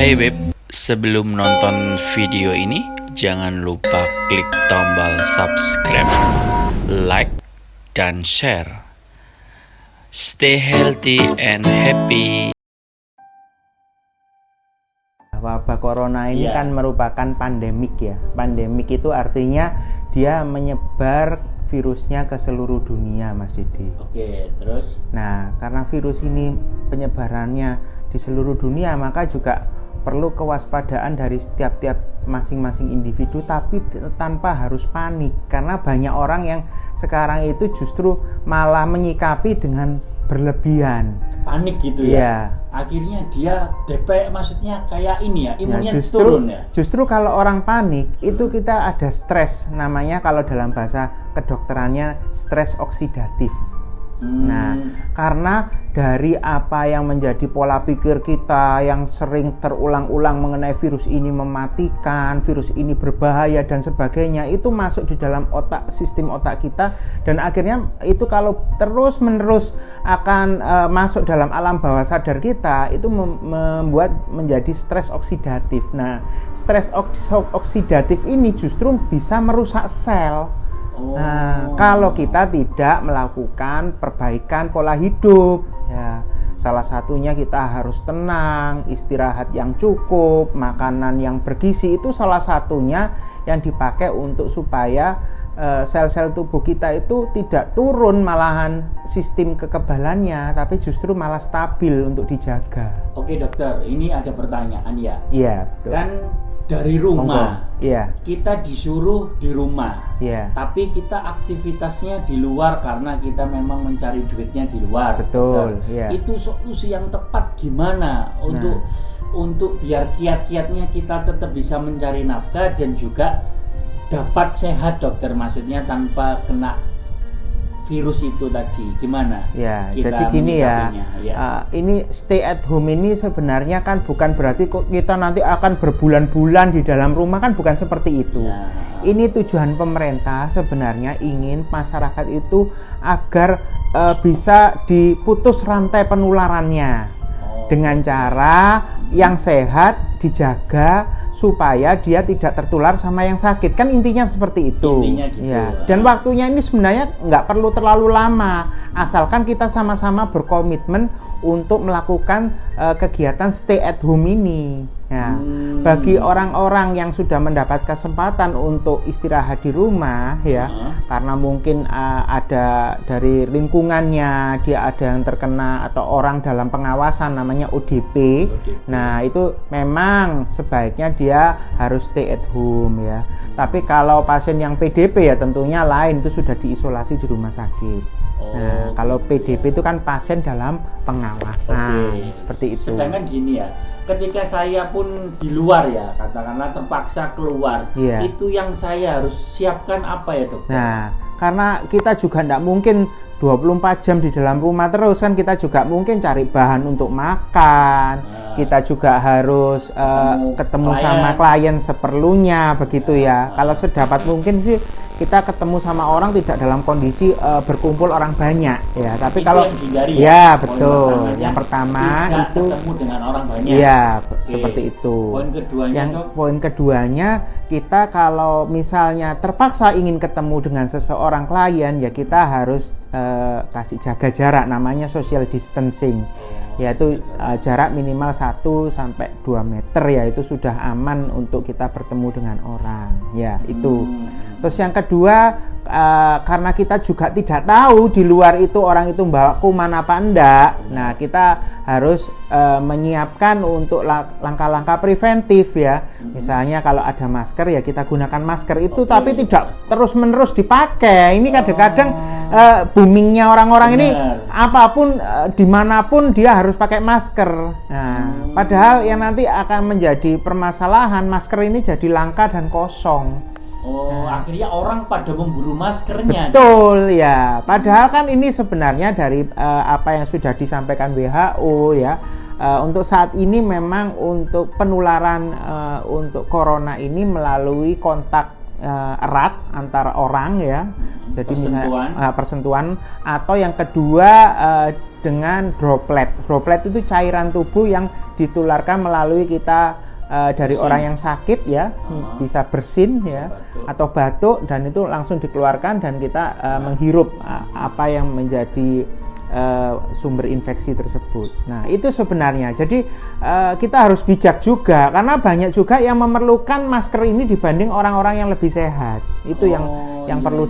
Hai Beb, sebelum nonton video ini, jangan lupa klik tombol subscribe, like, dan share. Stay healthy and happy. Wabah corona ini kan merupakan pandemik ya. Pandemik itu artinya dia menyebar virusnya ke seluruh dunia, Mas Didi. Oke, terus? Nah, karena virus ini penyebarannya di seluruh dunia, maka juga perlu kewaspadaan dari setiap masing-masing individu, tapi tanpa harus panik. Karena banyak orang yang sekarang itu justru malah menyikapi dengan berlebihan. Panik gitu ya? Akhirnya dia DP, maksudnya kayak ini ya, imunnya turun ya? Justru kalau orang panik, itu kita ada stres, namanya kalau dalam bahasa kedokterannya stres oksidatif. Nah, karena dari apa yang menjadi pola pikir kita yang sering terulang-ulang mengenai virus ini mematikan, virus ini berbahaya dan sebagainya, itu masuk di dalam sistem otak kita, dan akhirnya itu kalau terus-menerus akan masuk dalam alam bawah sadar kita, itu membuat menjadi stres oksidatif. Nah, stres oksidatif ini justru bisa merusak sel. Nah, kalau kita tidak melakukan perbaikan pola hidup, ya, salah satunya kita harus tenang, istirahat yang cukup, makanan yang bergizi, itu salah satunya yang dipakai untuk supaya sel-sel tubuh kita itu tidak turun malahan sistem kekebalannya, tapi justru malah stabil untuk dijaga. Oke dokter, ini ada pertanyaan ya. Iya, betul. Kan dari rumah, kita disuruh di rumah, tapi kita aktivitasnya di luar karena kita memang mencari duitnya di luar. Betul. Itu solusi yang tepat gimana untuk biar kiat-kiatnya kita tetap bisa mencari nafkah dan juga dapat sehat dokter, maksudnya tanpa kena virus itu tadi, gimana? Ya, jadi gini ya, ini stay at home ini sebenarnya kan bukan berarti kok kita nanti akan berbulan-bulan di dalam rumah, kan bukan seperti itu. Ini tujuan pemerintah sebenarnya ingin masyarakat itu agar bisa diputus rantai penularannya dengan cara yang sehat, dijaga supaya dia tidak tertular sama yang sakit, kan intinya seperti itu. Intinya gitu. Dan waktunya ini sebenarnya nggak perlu terlalu lama, asalkan kita sama-sama berkomitmen untuk melakukan kegiatan stay at home ini. Bagi orang-orang yang sudah mendapat kesempatan untuk istirahat di rumah, karena mungkin ada dari lingkungannya dia ada yang terkena atau orang dalam pengawasan namanya ODP. Nah, itu memang sebaiknya dia harus stay at home ya. Tapi kalau pasien yang PDP ya tentunya lain, itu sudah diisolasi di rumah sakit. Nah, kalau PDP itu kan pasien dalam pengawasan, seperti itu. Sedangkan gini ya, ketika saya pun di luar ya, katakanlah terpaksa keluar, itu yang saya harus siapkan apa ya dokter? Nah, karena kita juga tidak mungkin 24 jam di dalam rumah terus, kan kita juga mungkin cari bahan untuk makan, kita juga harus ketemu sama klien seperlunya, begitu ya. Kalau sedapat mungkin sih kita ketemu sama orang tidak dalam kondisi berkumpul orang banyak ya, tapi itu kalau betul, yang pertama itu ketemu dengan orang banyak, seperti itu. Poin keduanya kita kalau misalnya terpaksa ingin ketemu dengan seseorang klien, ya kita harus kasih jaga jarak, namanya social distancing, yaitu jarak minimal 1 sampai 2 meter ya, itu sudah aman untuk kita bertemu dengan orang ya, itu. Terus yang kedua, karena kita juga tidak tahu di luar itu orang itu bawa kuman apa enggak, nah kita harus menyiapkan untuk langkah-langkah preventif ya. Misalnya kalau ada masker ya kita gunakan masker itu, tapi tidak terus-menerus dipakai. Ini kadang-kadang boomingnya orang-orang ini apapun dimanapun dia harus pakai masker. Nah, padahal yang nanti akan menjadi permasalahan, masker ini jadi langka dan kosong. Akhirnya orang pada memburu maskernya. Betul ya. Padahal kan ini sebenarnya dari apa yang sudah disampaikan WHO ya. Untuk saat ini memang untuk penularan untuk corona ini melalui kontak erat antara orang ya. Jadi Persentuhan. misalnya persentuhan, atau yang kedua dengan droplet. Droplet itu cairan tubuh yang ditularkan melalui kita dari Bersin. orang yang sakit ya, bisa bersin ya, Batuk. atau batuk, dan itu langsung dikeluarkan dan kita menghirup apa yang menjadi sumber infeksi tersebut. Nah, itu sebenarnya. Jadi kita harus bijak juga, karena banyak juga yang memerlukan masker ini dibanding orang-orang yang lebih sehat. Itu yang perlu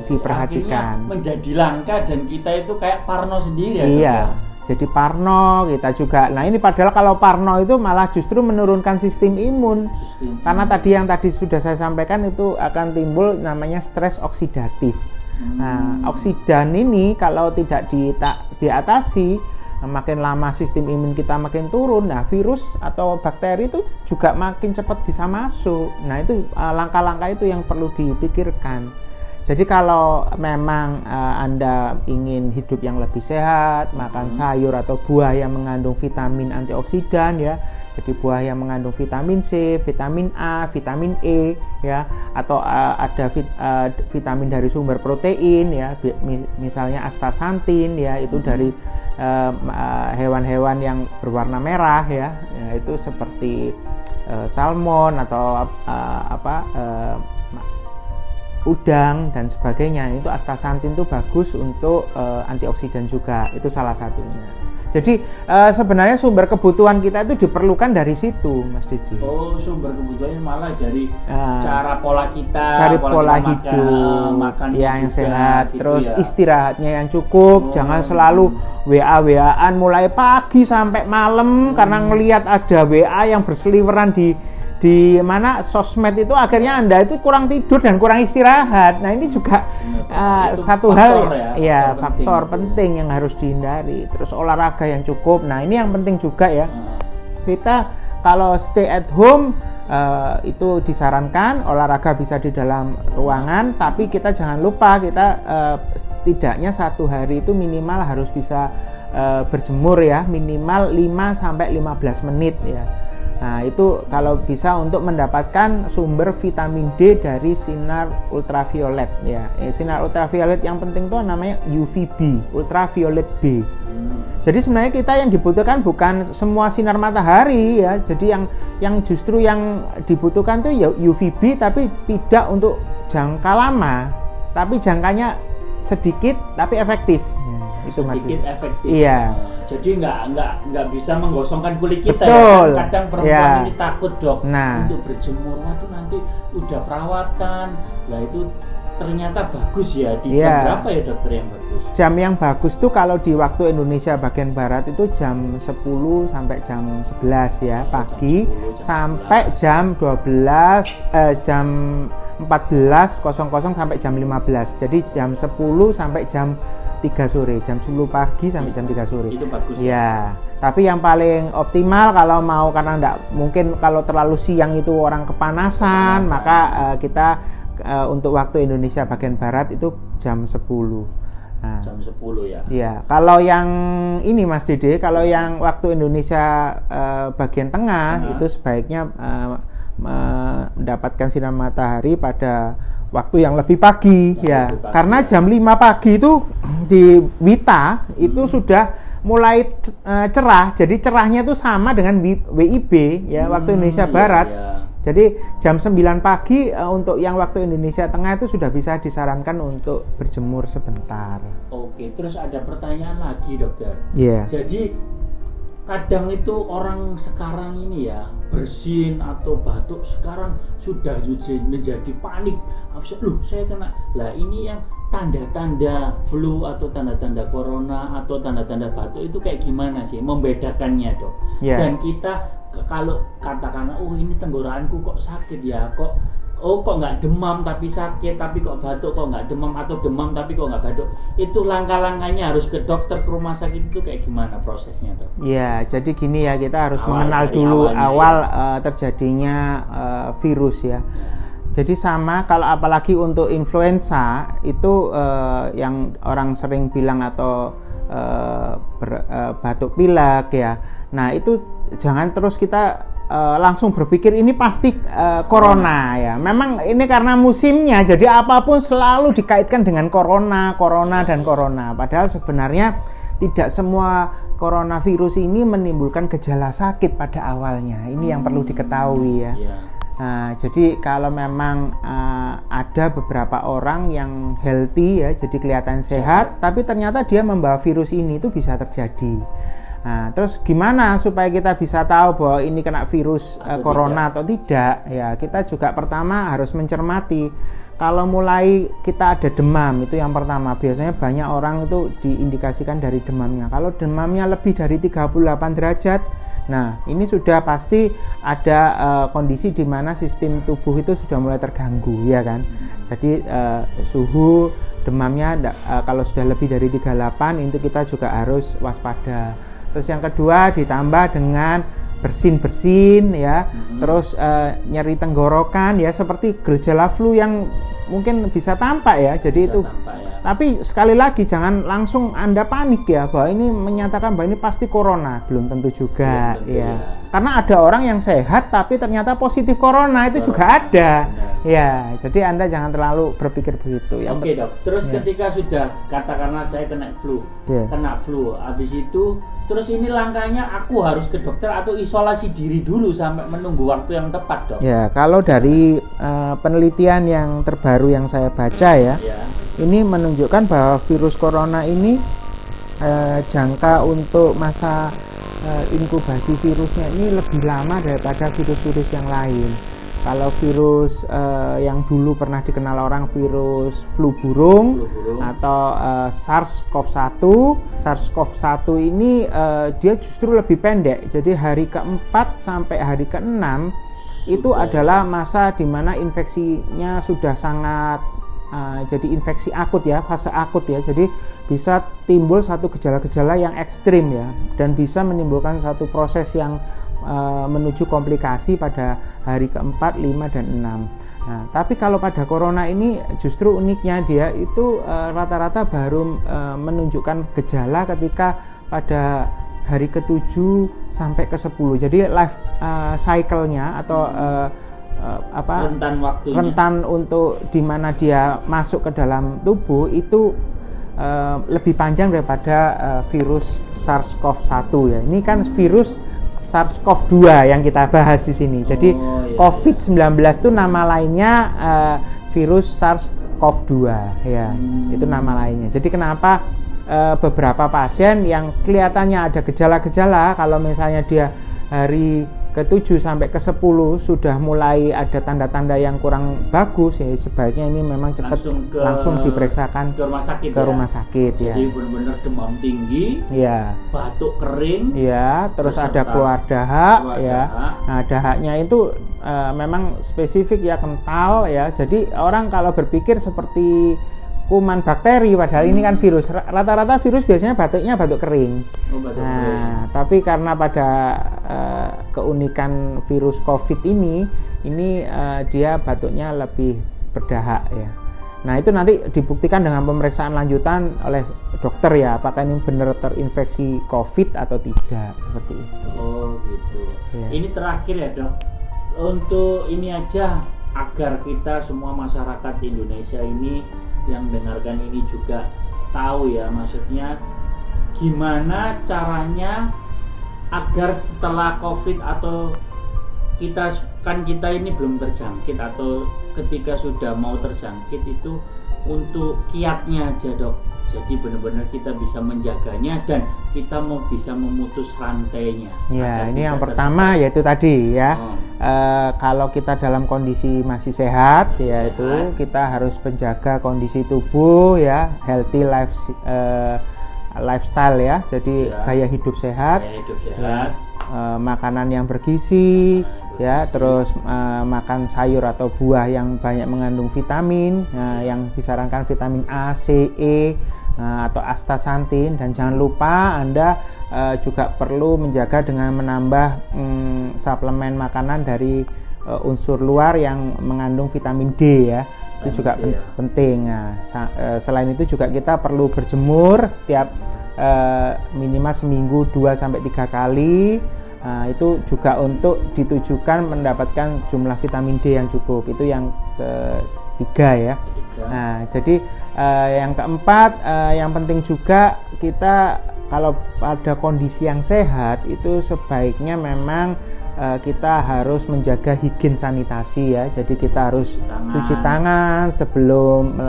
diperhatikan. Akhirnya menjadi langka dan kita itu kayak parno sendiri ya. Iya. Dok, ya? Jadi parno kita juga. Nah, ini padahal kalau parno itu malah justru menurunkan sistem imun. Karena tadi sudah saya sampaikan, itu akan timbul namanya stres oksidatif. Nah, oksidan ini kalau tidak diatasi, makin lama sistem imun kita makin turun. Nah, virus atau bakteri itu juga makin cepat bisa masuk. Nah, itu langkah-langkah itu yang perlu dipikirkan. Jadi kalau memang Anda ingin hidup yang lebih sehat, makan sayur atau buah yang mengandung vitamin antioksidan ya. Jadi buah yang mengandung vitamin C, vitamin A, vitamin E ya, atau ada vitamin dari sumber protein ya, misalnya astaxanthin ya, itu dari hewan-hewan yang berwarna merah ya, itu seperti salmon atau udang dan sebagainya. Itu astaxanthin itu bagus untuk antioksidan juga, itu salah satunya. Jadi sebenarnya sumber kebutuhan kita itu diperlukan dari situ, Mas Didi. Oh, sumber kebutuhannya malah dari cara pola kita, cari pola hidup makan yang juga, sehat, gitu terus ya. Istirahatnya yang cukup, jangan selalu WA-WAan mulai pagi sampai malam karena ngelihat ada WA yang berseliweran di mana sosmed, itu akhirnya Anda itu kurang tidur dan kurang istirahat. Nah, ini juga satu hal ya, faktor penting yang harus dihindari. Terus olahraga yang cukup. Nah, ini yang penting juga ya. Kita kalau stay at home itu disarankan olahraga bisa di dalam ruangan, tapi kita jangan lupa kita setidaknya satu hari itu minimal harus bisa berjemur ya, minimal 5-15 menit ya. Nah, itu kalau bisa untuk mendapatkan sumber vitamin D dari sinar ultraviolet ya. Sinar ultraviolet yang penting itu namanya UVB, ultraviolet B. Jadi sebenarnya kita yang dibutuhkan bukan semua sinar matahari ya. Jadi yang justru yang dibutuhkan itu ya UVB, tapi tidak untuk jangka lama, tapi jangkanya sedikit tapi efektif. Itu sedikit efektif. Iya. Jadi nggak bisa menggosongkan kulit kita. Betul. Ya. Kadang perempuan Ya. ini takut, Dok, Nah. untuk berjemur. Waduh, nanti udah perawatan. Lah itu ternyata bagus ya. Di jam berapa ya, Dokter, yang bagus? Jam yang bagus tuh kalau di waktu Indonesia bagian barat itu jam 10 sampai jam 11 ya, pagi, jam 10, sampai jam 12 jam 14.00 sampai jam 15. Jadi jam 10 sampai jam 3 sore, jam 10 pagi sampai jam 3 sore. Itu bagus ya. Tapi yang paling optimal kalau mau, karena enggak mungkin kalau terlalu siang itu orang kepanasan. Maka kita untuk waktu Indonesia bagian barat itu jam 10. Nah, jam 10 ya. Iya, kalau yang ini Mas Dede, kalau yang waktu Indonesia bagian tengah itu sebaiknya mendapatkan sinar matahari pada waktu yang lebih pagi ya. Lebih pagi, karena ya. jam 5 pagi itu di Wita itu sudah mulai cerah. Jadi cerahnya itu sama dengan WIB ya, waktu Indonesia Barat. Iya. Jadi jam 9 pagi untuk yang waktu Indonesia Tengah itu sudah bisa disarankan untuk berjemur sebentar. Oke, terus ada pertanyaan lagi, Dokter. Iya. Jadi kadang itu orang sekarang ini ya, bersin atau batuk sekarang sudah menjadi panik. Loh, saya kena. Lah ini yang tanda-tanda flu atau tanda-tanda corona atau tanda-tanda batuk itu kayak gimana sih membedakannya, Dok? Yeah. Dan kita kalau katakan, oh ini tenggorokanku kok sakit ya, kok nggak demam tapi sakit, tapi kok batuk, kok nggak demam, atau demam tapi kok nggak batuk, itu langkah-langkahnya harus ke dokter, ke rumah sakit, itu kayak gimana prosesnya, Dok? Ya, jadi gini ya, kita harus Awal, mengenal dari dulu awalnya, awal terjadinya virus ya. Jadi sama kalau apalagi untuk influenza itu yang orang sering bilang atau batuk pilek ya. Nah, itu jangan terus kita langsung berpikir ini pasti corona ya. Memang ini karena musimnya, jadi apapun selalu dikaitkan dengan corona dan corona. Padahal sebenarnya tidak semua coronavirus ini menimbulkan gejala sakit pada awalnya. Ini yang perlu diketahui ya. Nah, jadi kalau memang ada beberapa orang yang healthy ya, jadi kelihatan sehat, tapi ternyata dia membawa virus ini, itu bisa terjadi. Nah, terus gimana supaya kita bisa tahu bahwa ini kena virus corona atau tidak? Ya, kita juga pertama harus mencermati. Kalau mulai kita ada demam, itu yang pertama. Biasanya banyak orang itu diindikasikan dari demamnya. Kalau demamnya lebih dari 38 derajat, nah ini sudah pasti ada kondisi di mana sistem tubuh itu sudah mulai terganggu, ya kan? Jadi suhu demamnya kalau sudah lebih dari 38 itu kita juga harus waspada. Terus yang kedua ditambah dengan bersin-bersin ya, terus nyeri tenggorokan ya, seperti gejala flu yang mungkin bisa tampak ya. Jadi itu tapi sekali lagi jangan langsung Anda panik ya bahwa ini menyatakan bahwa ini pasti corona, belum tentu juga ya. Karena ada orang yang sehat tapi ternyata positif corona, itu juga ada. Ya, jadi Anda jangan terlalu berpikir begitu. Oke, Dok. Terus ketika sudah katakanlah saya kena flu, habis itu terus ini langkahnya aku harus ke dokter atau isolasi diri dulu sampai menunggu waktu yang tepat, Dok? Ya, kalau dari penelitian yang terbaru yang saya baca ya, ini menunjukkan bahwa virus corona ini jangka untuk masa inkubasi virusnya ini lebih lama daripada virus-virus yang lain. Kalau virus yang dulu pernah dikenal orang virus flu burung atau SARS-CoV-1 ini dia justru lebih pendek. Jadi hari ke-4 sampai hari ke-6 itu adalah masa di mana infeksinya sudah sangat jadi infeksi akut ya, fase akut ya. Jadi bisa timbul satu gejala-gejala yang ekstrim ya, dan bisa menimbulkan satu proses yang menuju komplikasi pada hari ke-4, 5, dan 6. Nah, tapi kalau pada corona ini justru uniknya dia itu rata-rata baru menunjukkan gejala ketika pada hari ke-7 sampai ke-10. Jadi life cycle-nya atau rentan untuk di mana dia masuk ke dalam tubuh itu lebih panjang daripada virus SARS-CoV-1 ya. Ini kan virus SARS-CoV-2 yang kita bahas di sini. Jadi COVID-19 itu nama lainnya virus SARS-CoV-2 ya. Itu nama lainnya. Jadi kenapa beberapa pasien yang kelihatannya ada gejala-gejala, kalau misalnya dia hari ke-7 sampai ke-10 sudah mulai ada tanda-tanda yang kurang bagus ya, sebaiknya ini memang cepat langsung diperiksakan ke rumah sakit ya. Jadi benar-benar demam tinggi, batuk kering, terus ada keluar dahak ya. Nah, dahaknya itu memang spesifik ya, kental ya. Jadi orang kalau berpikir seperti kuman bakteri, padahal ini kan virus. Rata-rata virus biasanya batuknya batuk kering. Tapi karena pada keunikan virus COVID ini dia batuknya lebih berdahak ya. Nah, itu nanti dibuktikan dengan pemeriksaan lanjutan oleh dokter ya, apakah ini benar terinfeksi COVID atau tidak, seperti itu. Oh gitu. Ya. Ini terakhir ya, Dok. Untuk ini aja agar kita semua masyarakat di Indonesia ini yang dengarkan ini juga tahu ya, maksudnya gimana caranya agar setelah COVID atau kita ini belum terjangkit atau ketika sudah mau terjangkit itu untuk kiatnya aja, Dok. Jadi benar-benar kita bisa menjaganya dan kita mau bisa memutus rantainya. Ya, ini yang pertama yaitu tadi ya. Kalau kita dalam kondisi masih sehat, yaitu kita harus menjaga kondisi tubuh ya, healthy lifestyle ya. Jadi gaya hidup sehat. Makanan yang bergizi ya, terus makan sayur atau buah yang banyak mengandung vitamin, yang disarankan vitamin A, C, E atau astaxanthin, dan jangan lupa Anda juga perlu menjaga dengan menambah suplemen makanan dari unsur luar yang mengandung vitamin D ya. Itu juga penting. Nah, selain itu juga kita perlu berjemur tiap minimal seminggu 2-3 kali. Itu juga untuk ditujukan mendapatkan jumlah vitamin D yang cukup. Itu yang ketiga ya. Nah, jadi yang keempat, yang penting juga kita kalau pada kondisi yang sehat itu sebaiknya memang kita harus menjaga higien sanitasi ya. Jadi kita harus cuci tangan sebelum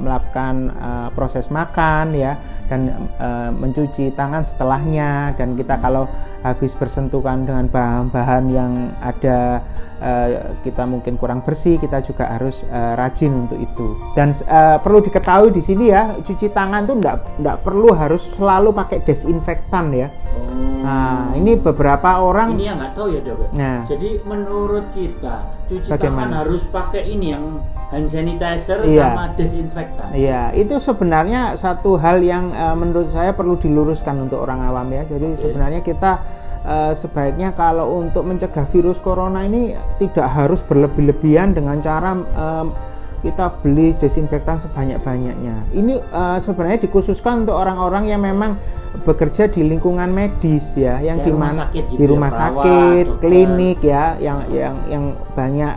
melakukan proses makan ya, dan mencuci tangan setelahnya. Dan kita kalau habis bersentuhan dengan bahan-bahan yang ada kita mungkin kurang bersih, kita juga harus rajin untuk itu. Dan perlu diketahui di sini ya, cuci tangan tuh enggak perlu harus selalu pakai desinfektan ya. Nah, ini beberapa orang ini yang nggak tahu ya dok. Nah, jadi menurut kita cuci bagaimana? tangan harus pakai ini yang hand sanitizer sama desinfektan. Iya, itu sebenarnya satu hal yang menurut saya perlu diluruskan untuk orang awam ya. Jadi sebenarnya kita sebaiknya kalau untuk mencegah virus corona ini tidak harus berlebih-lebihan dengan cara kita beli desinfektan sebanyak-banyaknya. Ini sebenarnya dikhususkan untuk orang-orang yang memang bekerja di lingkungan medis ya, yang di mana di rumah sakit, klinik ya, yang banyak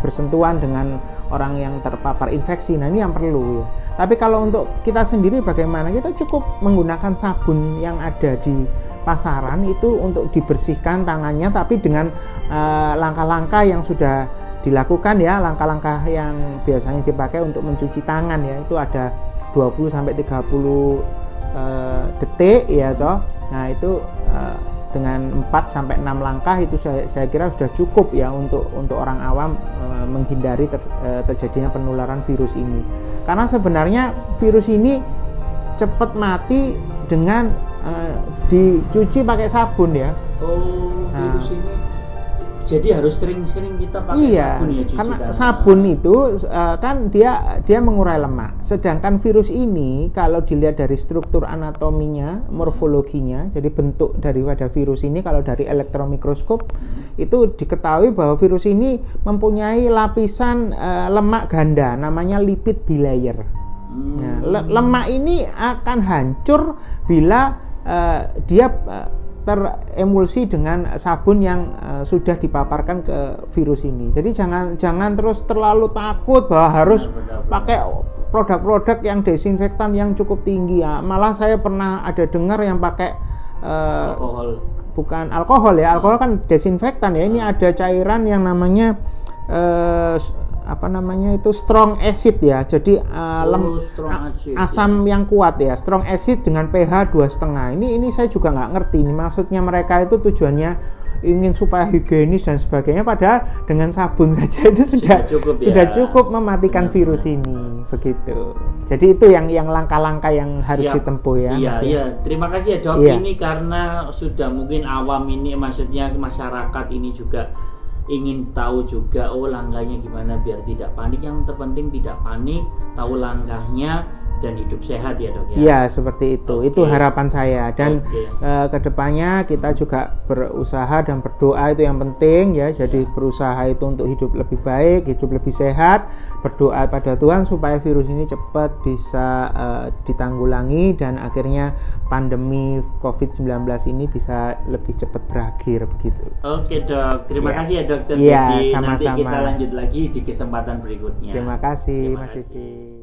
bersentuhan dengan orang yang terpapar infeksi. Nah, ini yang perlu ya. Tapi kalau untuk kita sendiri bagaimana? Kita cukup menggunakan sabun yang ada di pasaran itu untuk dibersihkan tangannya, tapi dengan langkah-langkah yang sudah dilakukan ya, langkah-langkah yang biasanya dipakai untuk mencuci tangan ya, itu ada 20-30 detik ya toh. Nah, itu dengan 4-6 langkah itu saya kira sudah cukup ya untuk orang awam menghindari terjadinya penularan virus ini. Karena sebenarnya virus ini cepat mati dengan dicuci pakai sabun ya. Virus ini jadi harus sering-sering kita pakai sabun ya, cuci karena tangan. Sabun itu kan dia mengurai lemak. Sedangkan virus ini kalau dilihat dari struktur anatominya, morfologinya, jadi bentuk daripada virus ini kalau dari elektron mikroskop itu diketahui bahwa virus ini mempunyai lapisan lemak ganda namanya lipid bilayer. Nah, lemak ini akan hancur bila dia teremulsi dengan sabun yang sudah dipaparkan ke virus ini. Jadi jangan terus terlalu takut bahwa harus pakai produk-produk yang desinfektan yang cukup tinggi ya. Malah saya pernah ada dengar yang pakai alkohol. Bukan alkohol ya, alkohol kan desinfektan ya. Ini ada cairan yang namanya strong acid ya. Jadi asam yang kuat ya, strong acid dengan pH 2,5. Ini saya juga nggak ngerti ini maksudnya mereka itu tujuannya ingin supaya higienis dan sebagainya, padahal dengan sabun saja itu sudah cukup mematikan virus ini begitu. Jadi itu yang langkah-langkah yang harus ditempuh ya. Iya. Terima kasih ya dok. Ini karena sudah mungkin awam ini, maksudnya masyarakat ini juga ingin tahu juga langkahnya gimana biar tidak panik. Yang terpenting tidak panik, tahu langkahnya dan hidup sehat ya dok ya. Iya seperti itu. Itu harapan saya. Dan kedepannya kita juga berusaha dan berdoa, itu yang penting ya. Jadi berusaha itu untuk hidup lebih baik, hidup lebih sehat, berdoa pada Tuhan supaya virus ini cepat bisa ditanggulangi dan akhirnya pandemi COVID-19 ini bisa lebih cepat berakhir begitu. Oke dok, terima kasih ya dokter. Iya, Nanti sama-sama. kita lanjut lagi di kesempatan berikutnya. Terima kasih Mas Didi.